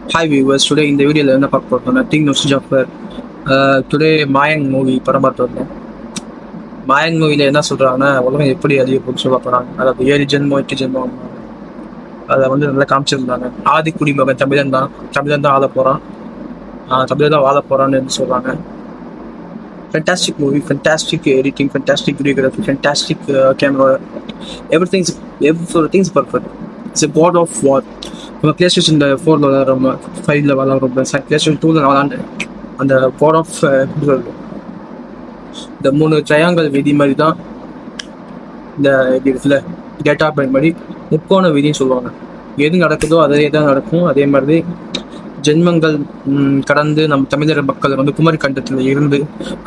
Hi viewers, today in the video என்ன பார்க்க போறோம் nothing nostalgia for today Mayan movie படம் பார்த்து வந்தோம். மாயன் மூவில என்ன சொல்றாங்கன்னா உலகம் எப்படி அழிய போகுது சொல்ல போறாங்க. அதாவது 7 ஜென்மம் 8 ஜென்மம் அதை வந்து நல்லா காமிச்சிருந்தாங்க. ஆதி குடிமகன் தமிழன் தான் ஆள போறான், தமிழன் தான் வாழ போறான்னு சொல்றாங்க. Fantastic movie, fantastic editing, fantastic videography, fantastic camera. Everything's perfect. It's a god of war. நம்ம PlayStation 4ல விளாட்றோம், 5ல விளாட்றோம், PlayStation 2ல விளாண்டு அந்த god of இந்த 3 ட்ரையாங்கல் விதி மாதிரி தான் இந்த இடத்துல டேட்டா பாயிண்ட் மாதிரி முக்கோண விதின்னு சொல்லுவாங்க. எது நடக்குதோ அதே தான் நடக்கும். அதே மாதிரி ஜென்மங்கள் கடந்து நம்ம தமிழர் மக்கள் வந்து குமரி கண்டத்தில் இருந்து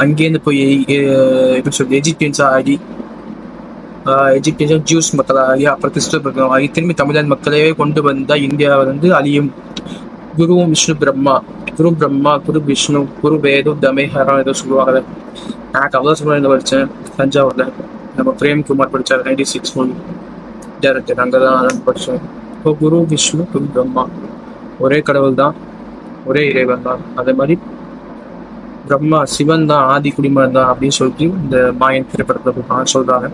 அங்கேருந்து போய் எப்படி சொல்றது எஜிப்தியன்ஸாக ஆகி எஜிப்தியன்ஸும் ஜூஸ் மக்களாகி அப்புறம் கிறிஸ்தவர்கள் ஆகி திரும்பி தமிழர் மக்களையே கொண்டு வந்தால் இந்தியாவை வந்து அழியும். குருவும் விஷ்ணு பிரம்மா, குரு விஷ்ணு, குரு வேது தமேஹரா ஏதோ சொல்லுவாங்க. எனக்கு அவ்வளோ சொல்ல படித்தேன் தஞ்சாவூரில். நம்ம பிரேம்குமார் படித்தார் 96 மூவி டேரக்டர், அங்கே தான் படித்தேன். இப்போ குரு விஷ்ணு குரு பிரம்மா ஒரே கடவுள் தான், ஒரே இறைவன் தான். அதே மாதிரி பிரம்மா சிவன் தான், ஆதி குடிமகன் தான் அப்படின்னு சொல்லிட்டு இந்த மாயன் திரைப்படத்தை சொல்றாங்க.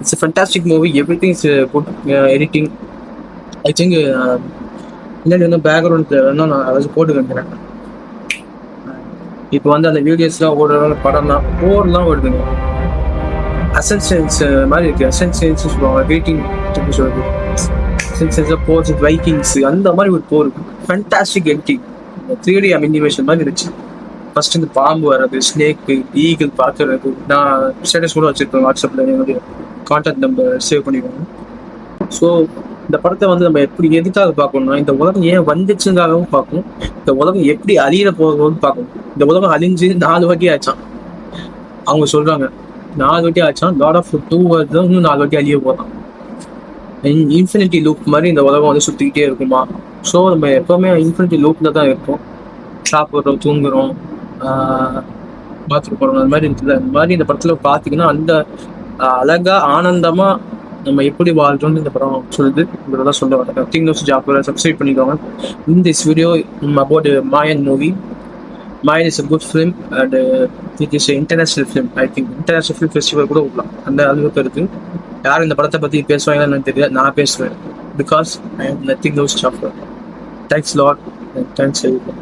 It's fantastic movie. Everything is good editing. I think முன்னாடி வந்து பேக்ரவுண்ட் இன்னும் நான் அதை போட்டு வைக்கிறேன். இப்போ வந்து அந்த வீடியோஸ்லாம் ஓடுற படம்லாம் போர்லாம் ஓடுதுங்க. அசன்சென்ஸ் மாதிரி இருக்கு. அசன்சென்ஸ் சொல்லுவாங்க, வெயிட்டிங் சொல்றது போர்ஸ் வைக்கிங்ஸ் அந்த மாதிரி ஒரு போர். ஃபண்டாஸ்டிக் எடிட்டிங், 3D அனிமேஷன் மாதிரி இருந்துச்சு. ஃபர்ஸ்ட் இந்த பாம்பு வர்றது, ஸ்னேக்கு, ஈகிள் பார்க்கறது. நான் ஸ்டேட்டஸ் கூட வச்சிருக்கேன் வாட்ஸ்அப்ல, என்னுடைய கான்டாக்ட் நம்பர் சேவ் பண்ணிக்கோங்க. ஸோ இந்த படத்தை வந்து நம்ம எப்படி எதுக்காக பார்க்கணும்னா, இந்த உலகம் ஏன் வந்துச்சுங்காகவும் பார்க்கணும், இந்த உலகம் எப்படி அழியிற போகும்னு பார்க்கணும். இந்த உலகம் அழிஞ்சு 4 வாட்டி ஆச்சான். அவங்க சொல்றாங்க 4 வாட்டி ஆச்சான். காட் ஆஃப் 2 வருது, இன்னும் 4 வாட்டி அழிய போகிறான். இன்ஃபினிட்டி லூப் மாதிரி இந்த உலகம் வந்து சுற்றிக்கிட்டே இருக்குமா. ஸோ நம்ம எப்போவுமே இன்ஃபினிட்டி லூப்பில் தான் இருக்கோம். சாப்பிட்றோம், தூங்குறோம், பாத்ரூம் போகிறோம், அந்த மாதிரி இருக்குது. அந்த மாதிரி இந்த படத்தில் பார்த்தீங்கன்னா அந்த அழகா ஆனந்தமாக நம்ம எப்படி வாழ்றோம்னு இந்த படம் சொல்லுது. இதெல்லாம் சொல்ல வரேன். நத்திங் நோஸ்டல்ஜியா சப்ஸ்கிரைப் பண்ணிக்கோங்க. In this video about Mayan movie. Mine is a good film and it is an international film. I think international film festival கூட விடலாம், அந்த அளவுக்கு இருக்கு. யார் இந்த படத்தை பற்றி பேசுவாங்கன்னு தெரியல, நான் பேசுவேன். Because I am nothing knows chapter. Thanks a lot and thanks everyone.